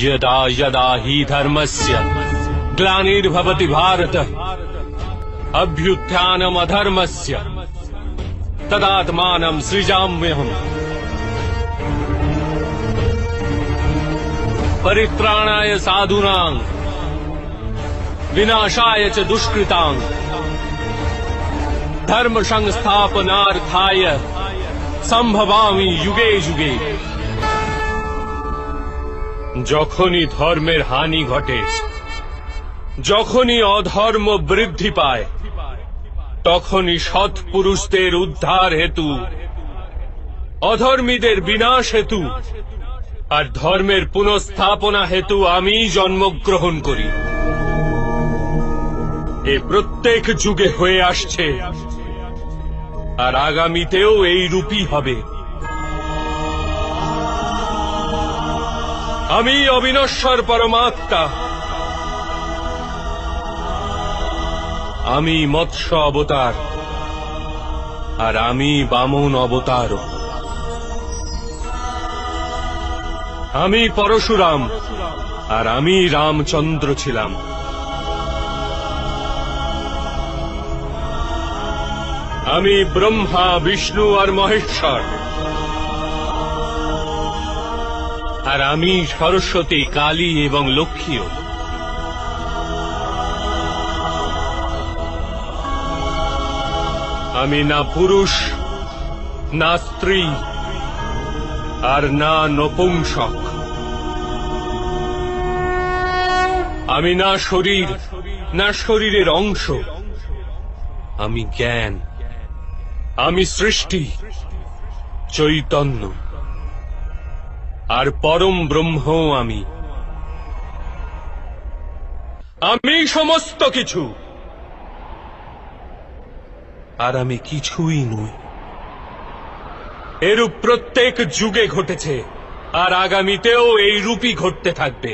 यदा यदा हि धर्मस्य ग्लानिर्भवति भारत अभ्युत्थानमधर्मस्य तदात्मानं सृजाम्यहम् परित्राणाय साधूनां विनाशाय च दुष्कृतां धर्म संस्थापनार्थाय संभवामि युगे युगे। যখনই ধর্মের হানি ঘটে, যখনই অধর্ম বৃদ্ধি পায়, তখনই সৎ পুরুষদের উদ্ধার হেতু, অধর্মীদের বিনাশ হেতু আর ধর্মের পুনঃস্থাপনা হেতু আমি জন্মগ্রহণ করি। এ প্রত্যেক যুগে হয়ে আসছে আর আগামীতেও এই রূপই হবে। আমি অবিনশ্বর পরমাত্মা, আমি মৎস্য অবতার আর আমি বামন অবতার। আমি পরশুরাম আর আমি রামচন্দ্র ছিলাম। আমি ব্রহ্মা বিষ্ণু আর মহেশ্বর, আর আমি সরস্বতী কালী এবং লক্ষ্মীও। আমি না পুরুষ, না স্ত্রী, আর না নপুংসক। আমি না শরীর, না শরীরের অংশ। আমি জ্ঞান, আমি সৃষ্টি, চৈতন্য আর পরম ব্রহ্ম। আমি সমস্ত কিছু আর আমি কিছুই নই। এরূপ প্রত্যেক যুগে ঘটেছে আর আগামীতেও এই রূপই ঘটতে থাকবে।